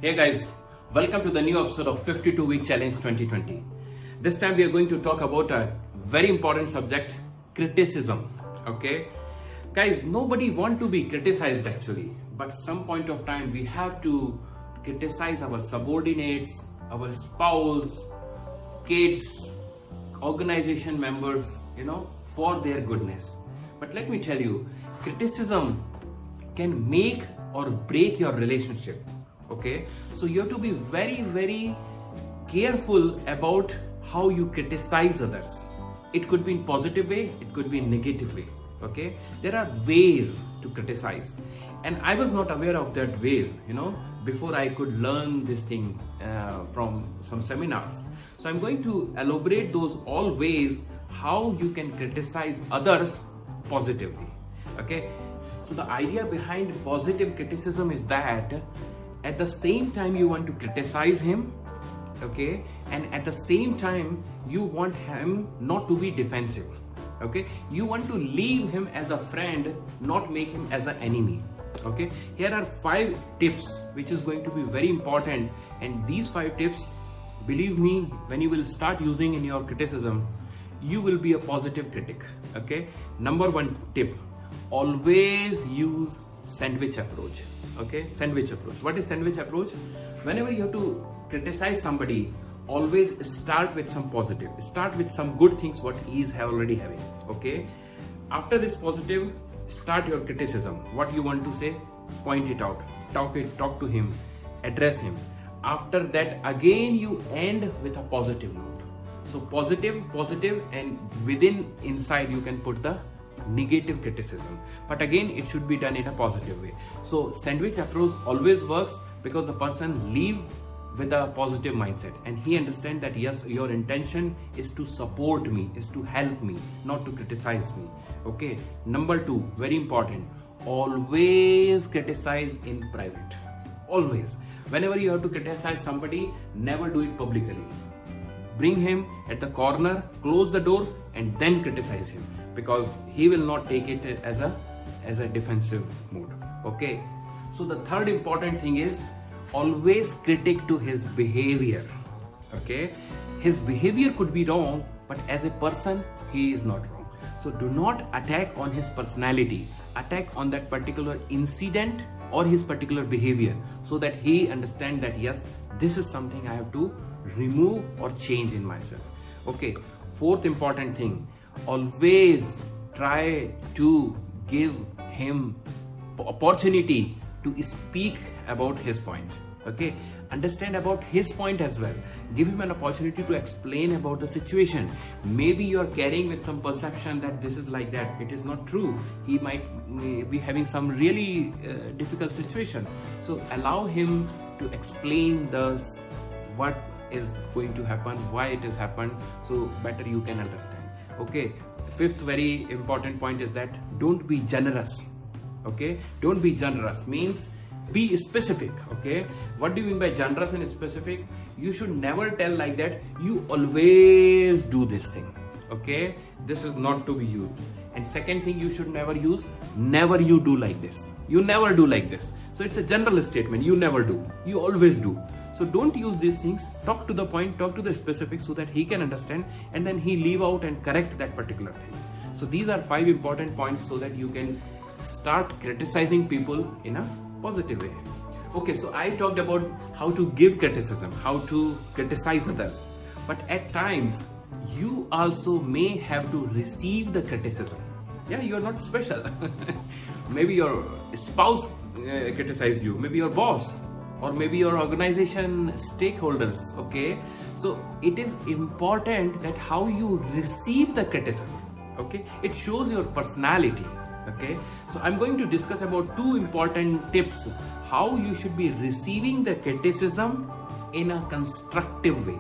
Hey guys, welcome to the new episode of 52 Week Challenge 2020. This time we are going to talk about a very important subject, criticism. Okay, guys, nobody want to be criticized actually, but some point of time we have to criticize our subordinates, our spouse, kids, organization members, for their goodness. But let me tell you, criticism can make or break your relationship. Okay, so you have to be very careful about how you criticize others. It could be in positive way, it could be in negative way. Okay, there are ways to criticize, and I was not aware of that ways before I could learn this thing from some seminars. So I'm going to elaborate those all ways how you can criticize others positively. Okay, so the idea behind positive criticism is that at the same time you want to criticize him, okay, and at the same time you want him not to be defensive. Okay, you want to leave him as a friend, not make him as an enemy. Okay, here are 5 tips which is going to be very important, and these 5 tips, believe me, when you will start using in your criticism, you will be a positive critic. Okay, number 1 tip, always use sandwich approach. Okay, sandwich approach. What is sandwich approach? Whenever you have to criticize somebody, always start with some positive, start with some good things what he is already having. Okay, after this positive, start your criticism. What you want to say, point it out, talk to him, address him. After that, again you end with a positive note. So positive, and within inside you can put the negative criticism, but again it should be done in a positive way. So sandwich approach always works because the person leave with a positive mindset and he understands that yes, your intention is to support me, is to help me, not to criticize me. Okay, number 2, very important, always criticize in private. Always, whenever you have to criticize somebody, never do it publicly. Bring him at the corner, close the door, and then criticize him, because he will not take it as a defensive mood. Okay, so the third important thing is always critic to his behavior. Okay, his behavior could be wrong, but as a person he is not wrong. So do not attack on his personality, attack on that particular incident or his particular behavior, so that he understands that yes, this is something I have to remove or change in myself. Okay, fourth important thing, always try to give him opportunity to speak about his point. Okay, understand about his point as well, give him an opportunity to explain about the situation. Maybe you are carrying with some perception that this is like that, it is not true, he might be having some really difficult situation. So allow him to explain what is going to happen, why it has happened, so better you can understand. Okay, fifth very important point is that don't be generous. Okay, don't be generous means be specific. Okay, what do you mean by generous and specific? You should never tell like that you always do this thing. Okay, this is not to be used. And second thing you should never use, never you do like this, you never do like this. So it's a general statement, you never do, you always do. So don't use these things, talk to the point, talk to the specific, so that he can understand and then he leave out and correct that particular thing. So these are 5 important points so that you can start criticizing people in a positive way. Okay, so I talked about how to give criticism, how to criticize others, but at times you also may have to receive the criticism. Yeah, you're not special. Maybe your spouse criticize you, maybe your boss, or maybe your organization stakeholders. Okay, so it is important that how you receive the criticism. Okay, it shows your personality. Okay, so I'm going to discuss about 2 important tips how you should be receiving the criticism in a constructive way.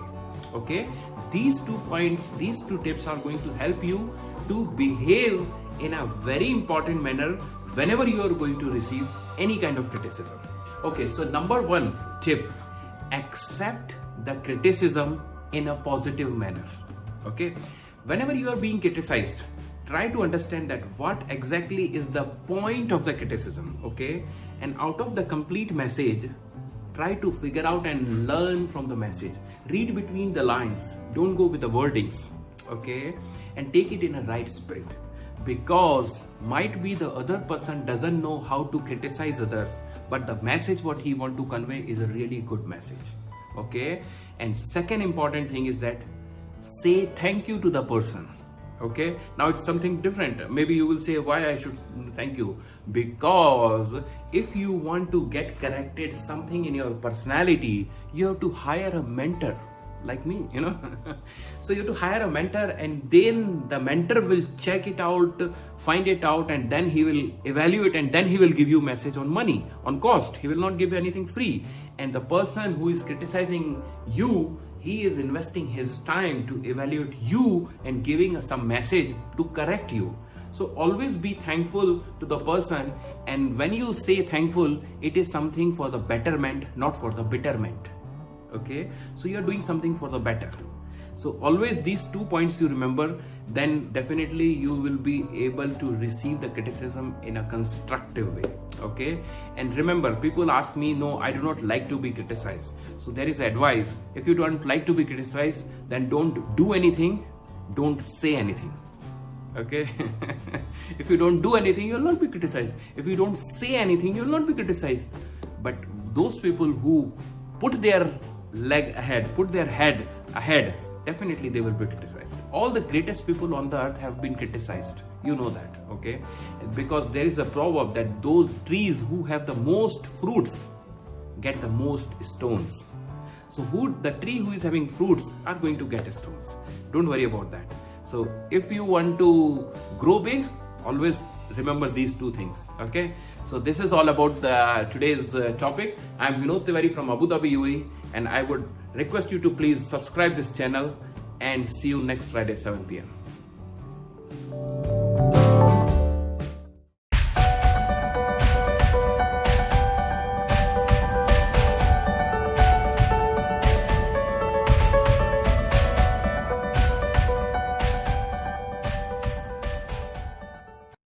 Okay, these 2 points, these 2 tips are going to help you to behave in a very important manner whenever you are going to receive any kind of criticism. Okay, so number 1 tip, accept the criticism in a positive manner. Okay, whenever you are being criticized, try to understand that what exactly is the point of the criticism. Okay, and out of the complete message, try to figure out and learn from the message. Read between the lines. Don't go with the wordings, okay? And take it in a right spirit, because might be the other person doesn't know how to criticize others, but the message what he want to convey is a really good message, okay? And second important thing is that say thank you to the person. Okay, now it's something different. Maybe you will say, why I should thank you? Because if you want to get corrected something in your personality, you have to hire a mentor like me, you know. So you have to hire a mentor, and then the mentor will check it out, find it out, and then he will evaluate, and then he will give you message on money, on cost. He will not give you anything free. And the person who is criticizing you, he is investing his time to evaluate you and giving us some message to correct you. So always be thankful to the person, and when you say thankful, it is something for the betterment, not for the bitterment. Okay, so you are doing something for the better. So always these 2 points you remember, then definitely you will be able to receive the criticism in a constructive way. Okay, and remember, people ask me, no, I do not like to be criticized. So there is advice: if you don't like to be criticized, then don't do anything, don't say anything. Okay. If you don't do anything, you will not be criticized. If you don't say anything, you will not be criticized. But those people who put their leg ahead, put their head ahead, definitely they will be criticized. All the greatest people on the earth have been criticized. You know that, okay? Because there is a proverb that those trees who have the most fruits get the most stones. So the tree who is having fruits are going to get stones. Don't worry about that. So if you want to grow big, always remember these 2 things, okay? So this is all about today's topic. I am Vinod Tiwari from Abu Dhabi, UAE, and I would request you to please subscribe this channel, and see you next Friday 7 p.m.